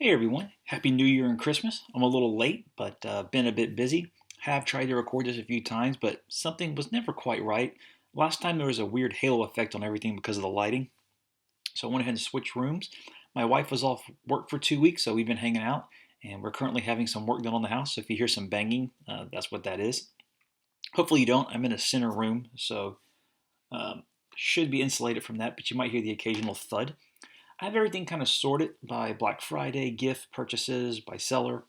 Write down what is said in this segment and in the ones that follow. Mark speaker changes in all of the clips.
Speaker 1: Hey everyone, Happy New Year and Christmas. I'm a little late, but been a bit busy. Have tried to record this a few times, but something was never quite right. Last time there was a weird halo effect on everything because of the lighting, so I went ahead and switched rooms. My wife was off work for 2 weeks, so we've been hanging out, and we're currently having some work done on the house. So if you hear some banging, that's what that is. Hopefully you don't. I'm in a center room, so um, should be insulated from that, but you might hear the occasional thud. I have everything kind of sorted by Black Friday, gift purchases, by seller.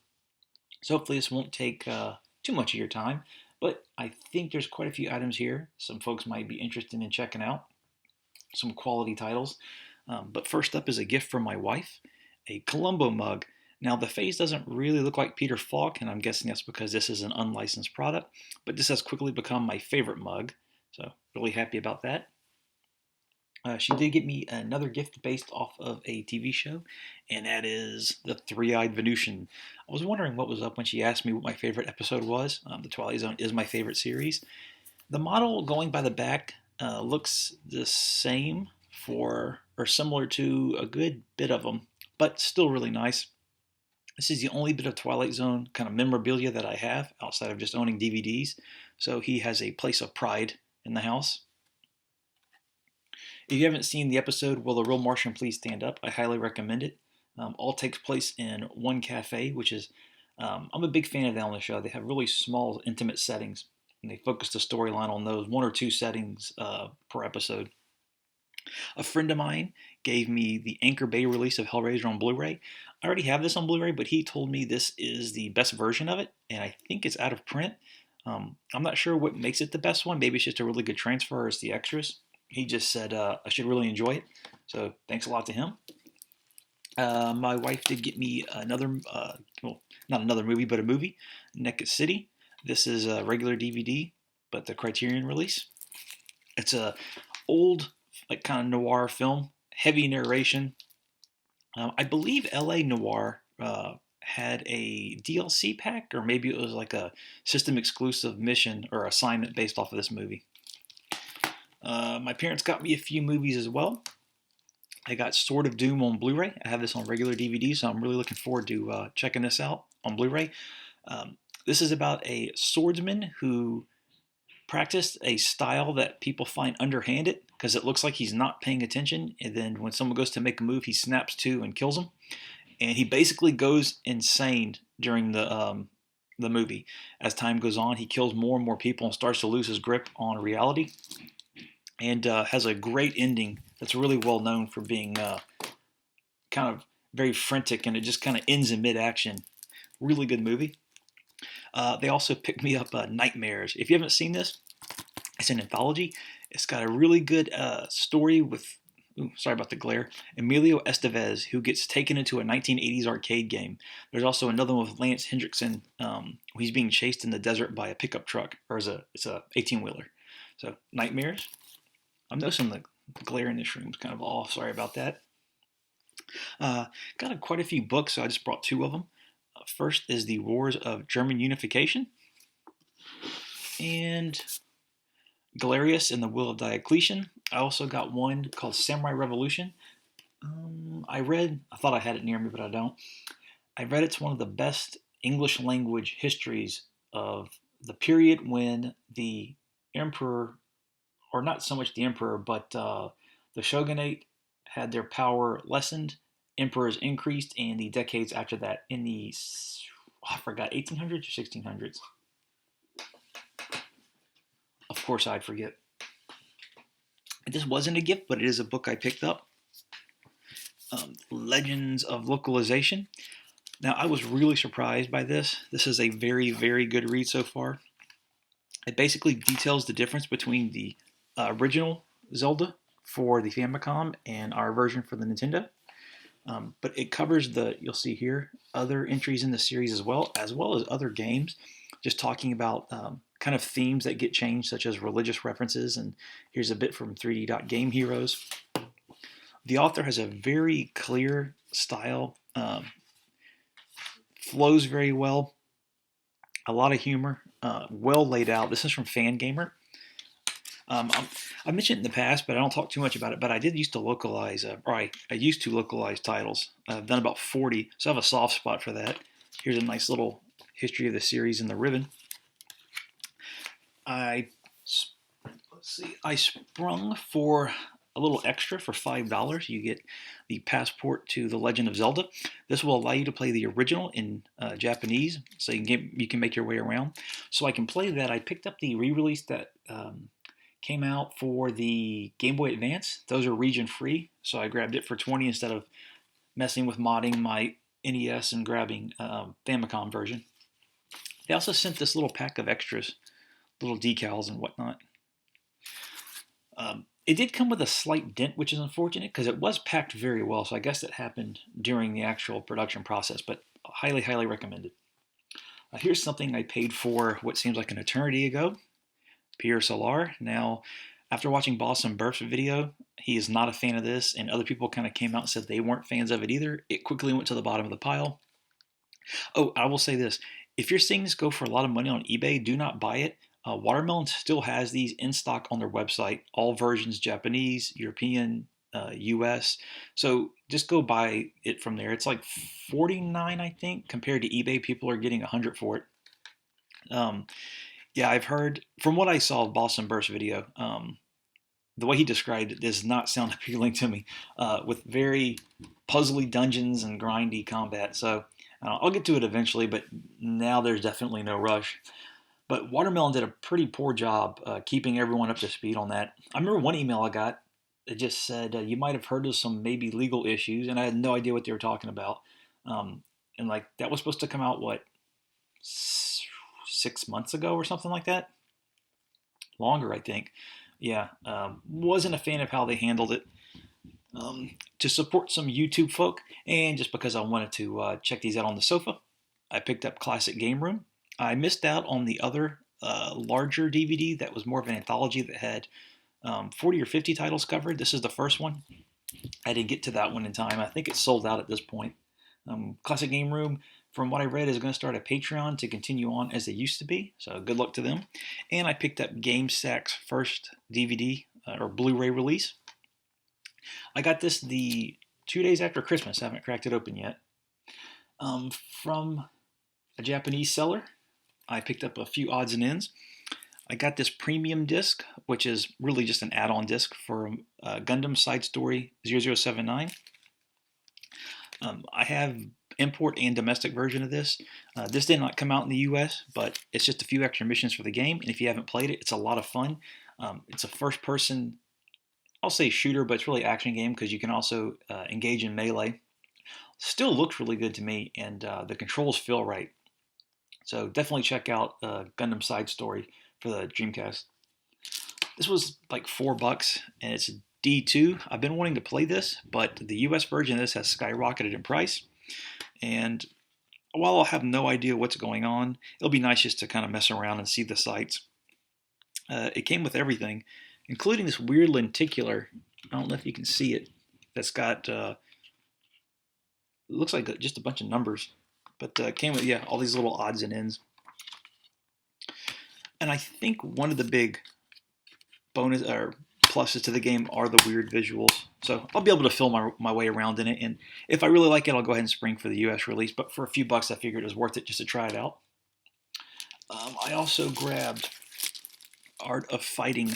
Speaker 1: So hopefully this won't take too much of your time. But I think there's quite a few items here. Some folks might be interested in checking out some quality titles. But first up is a gift from my wife, a Columbo mug. Now the face doesn't really look like Peter Falk, and I'm guessing that's because this is an unlicensed product. But this has quickly become my favorite mug, so really happy about that. She did get me another gift based off of a TV show, and that is The Three Eyed Venusian. I was wondering what was up when she asked me what my favorite episode was. The Twilight Zone is my favorite series. The model going by the back looks the same for, or similar to a good bit of them, but still really nice. This is the only bit of Twilight Zone kind of memorabilia that I have outside of just owning DVDs, so he has a place of pride in the house. If you haven't seen the episode, Will the Real Martian Please Stand Up? I highly recommend it. All takes place in one cafe, which is, I'm a big fan of that on the show. They have really small, intimate settings, and they focus the storyline on those one or two settings per episode. A friend of mine gave me the Anchor Bay release of Hellraiser on Blu ray. I already have this on Blu ray, but he told me this is the best version of it, and I think it's out of print. I'm not sure what makes it the best one. Maybe it's just a really good transfer, or it's the extras. He just said I should really enjoy it. So thanks a lot to him. My wife did get me another, well, not another movie, but a movie, Naked City. This is a regular DVD, but the Criterion release. It's a old, like kind of noir film, heavy narration. I believe L.A. Noir had a DLC pack, or maybe it was like a system exclusive mission or assignment based off of this movie. My parents got me a few movies as well. I got Sword of Doom on Blu-ray. I have this on regular DVD, so I'm really looking forward to checking this out on Blu-ray. This is about a swordsman who practiced a style that people find underhanded because it looks like he's not paying attention, and then when someone goes to make a move, he snaps to and kills them. And he basically goes insane during the movie. As time goes on, he kills more and more people and starts to lose his grip on reality, and has a great ending that's really well known for being kind of very frantic, and it just kind of ends in mid-action. Really good movie. They also picked me up Nightmares. If you haven't seen this, it's an anthology. It's got a really good story with, ooh, sorry about the glare, Emilio Estevez, who gets taken into a 1980s arcade game. There's also another one with Lance Hendrickson. He's being chased in the desert by a pickup truck, or it's a 18-wheeler. So Nightmares. I'm noticing the glare in this room is kind of off. Sorry about that. Got quite a few books, so I just brought two of them. First is The Wars of German Unification, and Galerius and the Will of Diocletian. I also got one called Samurai Revolution. I thought I had it near me, but I don't. I read it's one of the best English language histories of the period when the emperor, or not so much the emperor, but the shogunate had their power lessened, emperors increased, and the decades after that, in the, I forgot, 1800s or 1600s. Of course, I'd forget. This wasn't a gift, but it is a book I picked up. Legends of Localization. Now, I was really surprised by this. This is a very, very good read so far. It basically details the difference between the original Zelda for the Famicom and our version for the Nintendo. But it covers you'll see here, other entries in the series as well as other games, just talking about kind of themes that get changed, such as religious references. And here's a bit from 3D Game Heroes. The author has a very clear style, flows very well, a lot of humor, well laid out. This is from Fangamer. I mentioned it in the past, but I don't talk too much about it. But I did used to localize, I used to localize titles. I've done about 40, so I have a soft spot for that. Here's a nice little history of the series in the ribbon. I let's see, I sprung for a little extra for $5. You get the passport to The Legend of Zelda. This will allow you to play the original in Japanese, so you can make your way around. So I can play that. I picked up the re-release that came out for the Game Boy Advance. Those are region free, so I grabbed it for 20 instead of messing with modding my NES and grabbing Famicom version. They also sent this little pack of extras, little decals and whatnot. It did come with a slight dent, which is unfortunate because it was packed very well. So I guess it happened during the actual production process, but highly, highly recommended. Here's something I paid for what seems like an eternity ago. Pierre Solar. Now, after watching Boss and Burf's video, he is not a fan of this, and other people kind of came out and said they weren't fans of it either. It quickly went to the bottom of the pile. Oh, I will say this. If you're seeing this go for a lot of money on eBay, do not buy it. Watermelon still has these in stock on their website, all versions Japanese, European, US. So just go buy it from there. It's like 49, I think, compared to eBay. People are getting 100 for it. Yeah, I've heard from what I saw of Boston Burst video. The way he described it does not sound appealing to me, with very puzzly dungeons and grindy combat. So I'll get to it eventually, but now there's definitely no rush. But Watermelon did a pretty poor job keeping everyone up to speed on that. I remember one email I got that just said, you might have heard of some maybe legal issues, and I had no idea what they were talking about. And like that was supposed to come out, what, 6 months ago or something like that? Longer, I think. Yeah, wasn't a fan of how they handled it. To support some YouTube folk, and just because I wanted to check these out on the sofa, I picked up Classic Game Room. I missed out on the other larger DVD that was more of an anthology that had 40 or 50 titles covered. This is the first one. I didn't get to that one in time. I think it's sold out at this point. Classic Game Room, from what I read, is going to start a Patreon to continue on as they used to be. So good luck to them. And I picked up GameSack's first DVD or Blu-ray release. I got this the 2 days after Christmas. I haven't cracked it open yet. From a Japanese seller, I picked up a few odds and ends. I got this premium disc, which is really just an add-on disc for Gundam Side Story 0079. I have import and domestic version of this. This did not come out in the US, but it's just a few extra missions for the game, and if you haven't played it, it's a lot of fun. It's a first-person, I'll say shooter, but it's really action game because you can also engage in melee. Still looks really good to me, and the controls feel right. So definitely check out Gundam Side Story for the Dreamcast. This was like $4, and it's D2. I've been wanting to play this, but the US version of this has skyrocketed in price. And while I'll have no idea what's going on, it'll be nice just to kind of mess around and see the sights. It came with everything, including this weird lenticular. I don't know if you can see it. That's got, it looks like just a bunch of numbers. But it came with, yeah, all these little odds and ends. And I think one of the big bonus or pluses to the game are the weird visuals. So I'll be able to feel my way around in it. And if I really like it, I'll go ahead and spring for the US release. But for a few bucks, I figured it was worth it just to try it out. I also grabbed Art of Fighting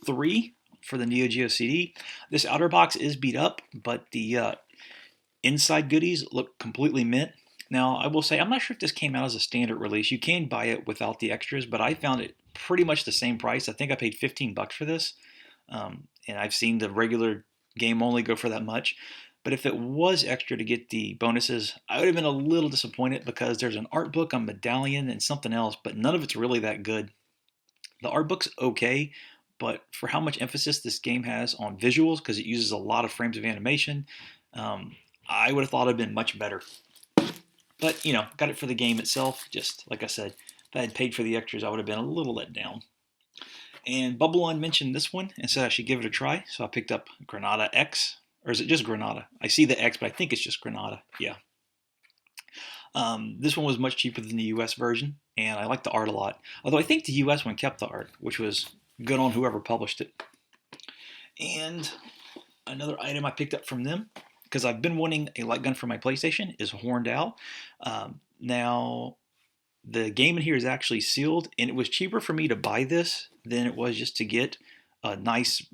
Speaker 1: 3 for the Neo Geo CD. This outer box is beat up, but the inside goodies look completely mint. Now, I will say, I'm not sure if this came out as a standard release. You can buy it without the extras, but I found it pretty much the same price. I think I paid $15 for this, and I've seen the regular game only go for that much. But if it was extra to get the bonuses, I would have been a little disappointed because there's an art book, a medallion, and something else, but none of it's really that good. The art book's okay, but for how much emphasis this game has on visuals, because it uses a lot of frames of animation, I would have thought it would have been much better. But, you know, got it for the game itself. Just like I said, if I had paid for the extras, I would have been a little let down. And Bubble1 mentioned this one and said I should give it a try. So I picked up Granada X. Or is it just Granada? I see the X, but I think it's just Granada. Yeah. This one was much cheaper than the US version, and I like the art a lot. Although I think the US one kept the art, which was good on whoever published it. And another item I picked up from them, because I've been wanting a light gun for my PlayStation, is Horned Owl. Now, the game in here is actually sealed, and it was cheaper for me to buy this than it was just to get a nice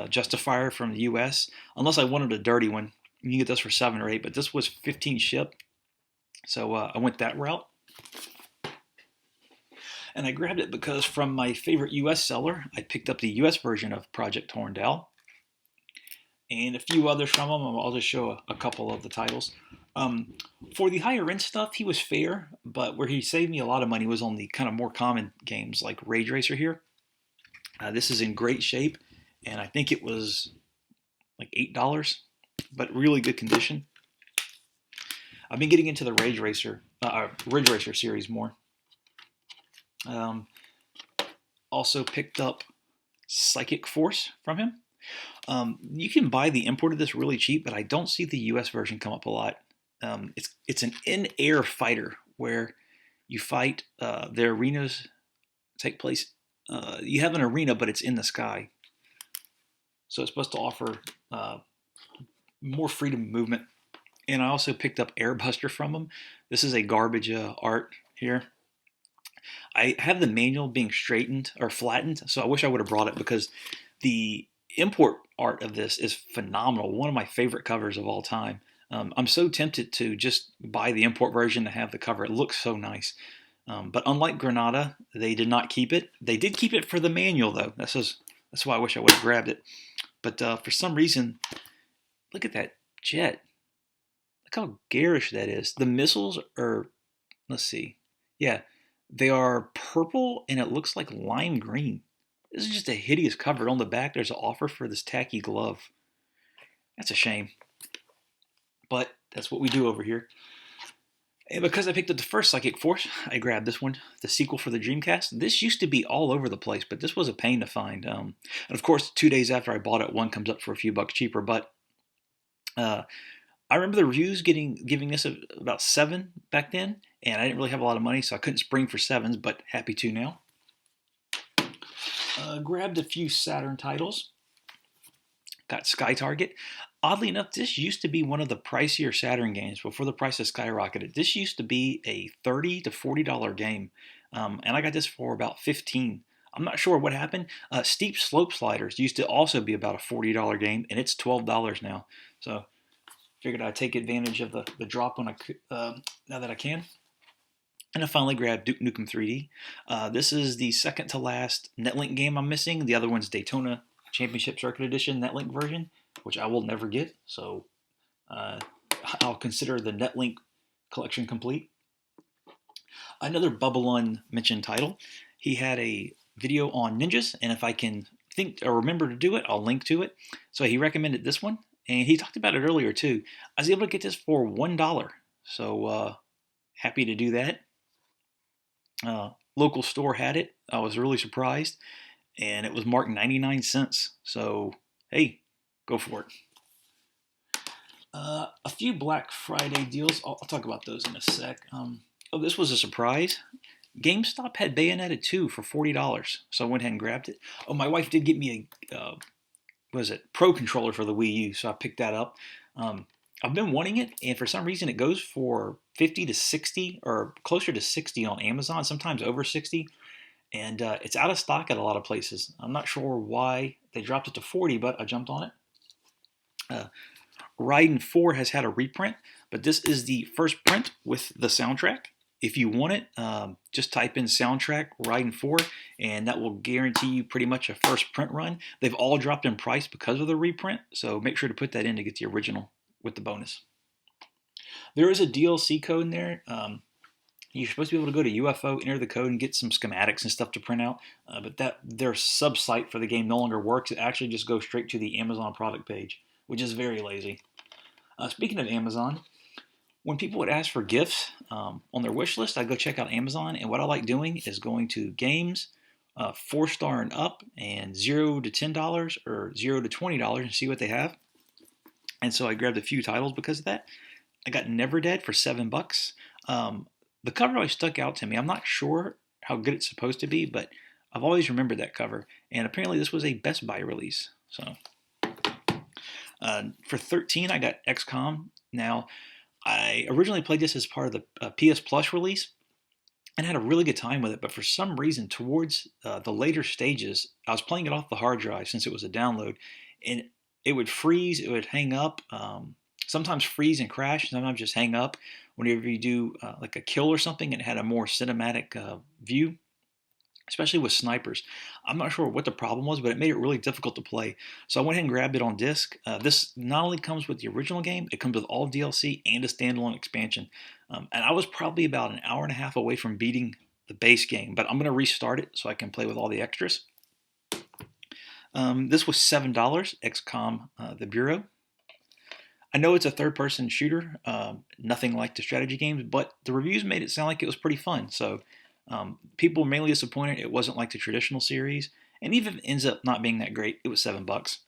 Speaker 1: justifier from the US. Unless I wanted a dirty one, you can get this for 7 or 8, but this was 15 ship, so I went that route. And I grabbed it because from my favorite US seller, I picked up the US version of Project Horned Owl and a few others from them. I'll just show a couple of the titles. For the higher end stuff, he was fair, but where he saved me a lot of money was on the kind of more common games like Rage Racer here. This is in great shape, and I think it was like $8, but really good condition. I've been getting into the Ridge Racer series more. Also picked up Psychic Force from him. You can buy the import of this really cheap, but I don't see the US version come up a lot. It's an in-air fighter where you fight. The arenas take place. You have an arena, but it's in the sky. So it's supposed to offer more freedom of movement. And I also picked up Airbuster from him. This is a garbage art here. I have the manual being straightened or flattened, so I wish I would have brought it because the import art of this is phenomenal. One of my favorite covers of all time. I'm so tempted to just buy the import version to have the cover. It looks so nice. But unlike Granada, they did not keep it. They did keep it for the manual, though. That's why I wish I would have grabbed it. But for some reason, look at that jet. Look how garish that is. The missiles are, let's see. Yeah, they are purple and it looks like lime green. This is just a hideous cover. On the back, there's an offer for this tacky glove. That's a shame. But that's what we do over here. And because I picked up the first Psychic Force, I grabbed this one, the sequel for the Dreamcast. This used to be all over the place, but this was a pain to find. And of course, 2 days after I bought it, one comes up for a few bucks cheaper. But I remember the reviews giving this about 7 back then, and I didn't really have a lot of money, so I couldn't spring for 7s, but happy to now. Grabbed a few Saturn titles. Got Sky Target. Oddly enough, this used to be one of the pricier Saturn games before the prices skyrocketed. This used to be a $30 to $40 game, and I got this for about $15. I'm not sure what happened. Steep Slope Sliders used to also be about a $40 game, and it's $12 now. So figured I'd take advantage of the drop when now that I can. And I finally grabbed Duke Nukem 3D. This is the second to last Netlink game I'm missing. The other one's Daytona Championship Circuit Edition Netlink version, which I will never get. So I'll consider the Netlink collection complete. Another Bubbalon mentioned title. He had a video on ninjas, and if I can think or remember to do it, I'll link to it. So he recommended this one, and he talked about it earlier too. I was able to get this for $1. So happy to do that. Local store had it. I was really surprised, and it was marked 99 cents. So hey, go for it. A few Black Friday deals. I'll talk about those in a sec. This was a surprise. GameStop had Bayonetta 2 for $40, so I went ahead and grabbed it. Oh, my wife did get me a Pro controller for the Wii U, so I picked that up. I've been wanting it, and for some reason it goes for 50 to 60 or closer to 60 on Amazon, sometimes over 60, and it's out of stock at a lot of places. I'm not sure why they dropped it to 40, but I jumped on it. Raiden 4 has had a reprint, but this is the first print with the soundtrack. If you want it, just type in soundtrack Raiden 4, and that will guarantee you pretty much a first print run. They've all dropped in price because of the reprint, so make sure to put that in to get the original with the bonus. There is a DLC code in there. You're supposed to be able to go to UFO, enter the code, and get some schematics and stuff to print out, but their sub-site for the game no longer works. It actually just goes straight to the Amazon product page, which is very lazy. Speaking of Amazon, when people would ask for gifts on their wish list, I'd go check out Amazon, and what I like doing is going to games, 4-star and up, and $0 to $10 or $0 to $20 and see what they have. And so I grabbed a few titles because of that. I got Never Dead for $7. The cover always stuck out to me. I'm not sure how good it's supposed to be, but I've always remembered that cover, and apparently this was a Best Buy release. So for 13, I got XCOM. Now, I originally played this as part of the PS Plus release and had a really good time with it, but for some reason, towards the later stages, I was playing it off the hard drive since it was a download, and it would freeze, it would hang up, sometimes freeze and crash, sometimes just hang up whenever you do like a kill or something, and it had a more cinematic view, especially with snipers. I'm not sure what the problem was, but it made it really difficult to play. So I went ahead and grabbed it on disc. This not only comes with the original game, it comes with all DLC and a standalone expansion. And I was probably about an hour and a half away from beating the base game, but I'm going to restart it so I can play with all the extras. This was $7, XCOM The Bureau. I know it's a third-person shooter, nothing like the strategy games, but the reviews made it sound like it was pretty fun. So people were mainly disappointed it wasn't like the traditional series, and even if it ends up not being that great, it was $7.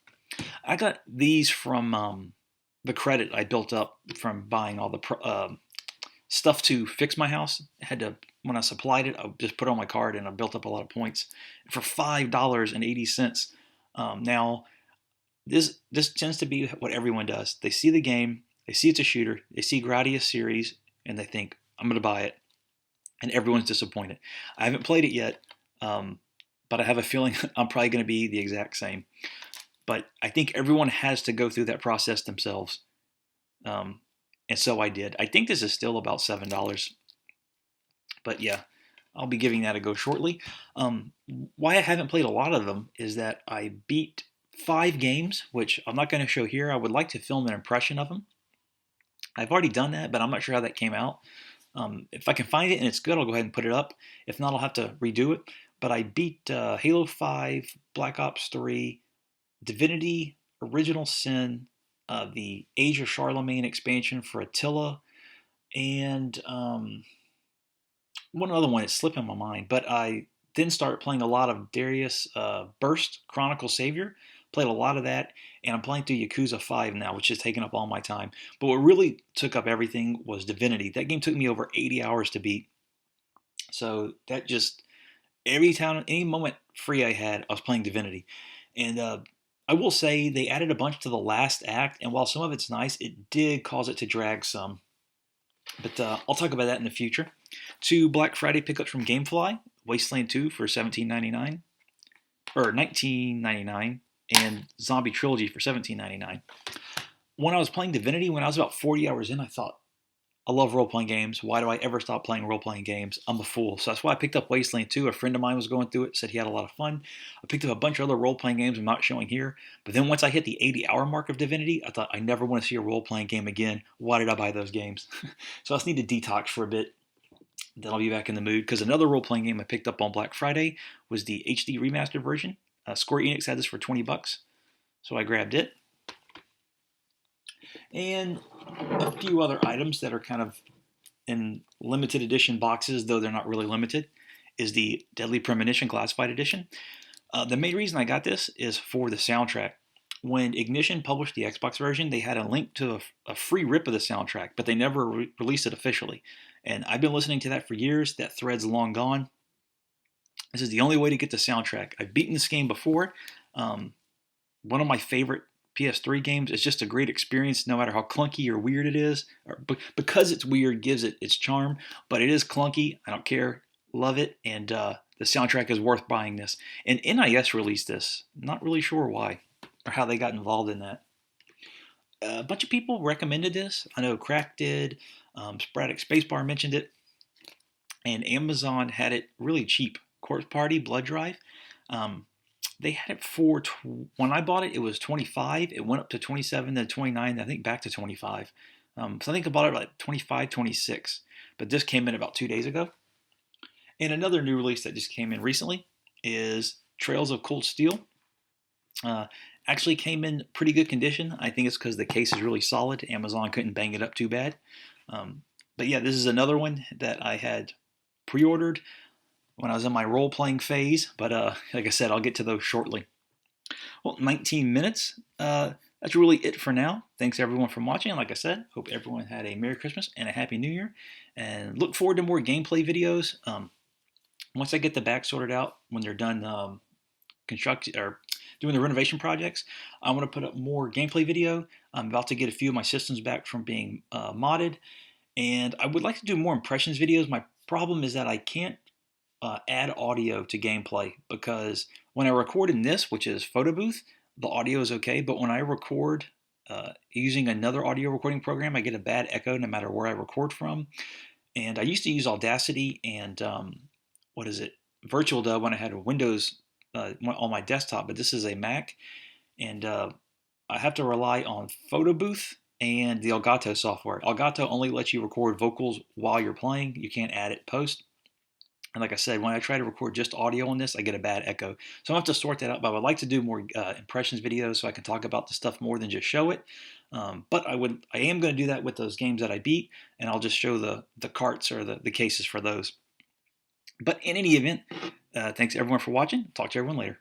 Speaker 1: I got these from the credit I built up from buying all the stuff to fix my house. I had to, when I supplied it, I just put it on my card, and I built up a lot of points for $5.80. Now, this tends to be what everyone does. They see the game, they see it's a shooter, they see Gradius series, and they think, I'm going to buy it. And everyone's disappointed. I haven't played it yet, but I have a feeling I'm probably going to be the exact same. But I think everyone has to go through that process themselves. And so I did. I think this is still about $7. But yeah, I'll be giving that a go shortly. Why I haven't played a lot of them is that I beat 5 games, which I'm not going to show here. I would like to film an impression of them. I've already done that, but I'm not sure how that came out. If I can find it and it's good, I'll go ahead and put it up. If not, I'll have to redo it. But I beat Halo 5, Black Ops 3, Divinity, Original Sin, the Age of Charlemagne expansion for Attila, and one other one. It's slipping my mind. But I then started playing a lot of Darius Burst, Chronicle Savior. Played a lot of that, and I'm playing through Yakuza 5 now, which has taken up all my time. But what really took up everything was Divinity. That game took me over 80 hours to beat. So that just, every time, any moment free I had, I was playing Divinity. And I will say they added a bunch to the last act, and while some of it's nice, it did cause it to drag some. But I'll talk about that in the future. 2 Black Friday pickups from GameFly, Wasteland 2 for $17.99, or $19.99. And Zombie Trilogy for $17.99. When I was playing Divinity, when I was about 40 hours in, I thought, I love role-playing games. Why do I ever stop playing role-playing games? I'm a fool. So that's why I picked up Wasteland 2. A friend of mine was going through it, said he had a lot of fun. I picked up a bunch of other role-playing games I'm not showing here. But then once I hit the 80-hour mark of Divinity, I thought, I never want to see a role-playing game again. Why did I buy those games? So I just need to detox for a bit. Then I'll be back in the mood. Because another role-playing game I picked up on Black Friday was the HD remastered version. Square Enix had this for $20, so I grabbed it. And a few other items that are kind of in limited edition boxes, though they're not really limited, is the Deadly Premonition Classified Edition. The main reason I got this is for the soundtrack. When Ignition published the Xbox version, they had a link to a free rip of the soundtrack, but they never released it officially. And I've been listening to that for years. That thread's long gone. This is the only way to get the soundtrack. I've beaten this game before. One of my favorite PS3 games. It's just a great experience, no matter how clunky or weird it is. Because it's weird gives it its charm, but it is clunky. I don't care. Love it. And the soundtrack is worth buying this. And NIS released this. Not really sure why or how they got involved in that. A bunch of people recommended this. I know Crack did. Sporadic Spacebar mentioned it. And Amazon had it really cheap. Corpse Party Blood Drive. They had it for, when I bought it, it was 25. It went up to 27, then 29, I think back to 25. So I think I bought it like 25, 26. But this came in about 2 days ago. And another new release that just came in recently is Trails of Cold Steel. Actually came in pretty good condition. I think it's because the case is really solid. Amazon couldn't bang it up too bad. But yeah, this is another one that I had pre-ordered when I was in my role-playing phase, but like I said, I'll get to those shortly. Well, 19 minutes. That's really it for now. Thanks everyone for watching. Like I said, hope everyone had a Merry Christmas and a Happy New Year, and look forward to more gameplay videos. Once I get the back sorted out, when they're done construct or doing the renovation projects, I want to put up more gameplay video. I'm about to get a few of my systems back from being modded, and I would like to do more impressions videos. My problem is that I can't add audio to gameplay because when I record in this, which is Photo Booth, the audio is okay, but when I record using another audio recording program, I get a bad echo no matter where I record from. And I used to use Audacity and what is it, Virtual Dub when I had a Windows on my desktop, but this is a Mac, and I have to rely on Photo Booth and the Elgato software. Elgato only lets you record vocals while you're playing; you can't add it post. And like I said, when I try to record just audio on this, I get a bad echo. So I have to sort that out. But I would like to do more impressions videos so I can talk about the stuff more than just show it. But I am going to do that with those games that I beat, and I'll just show the carts or the cases for those. But in any event, thanks everyone for watching. Talk to everyone later.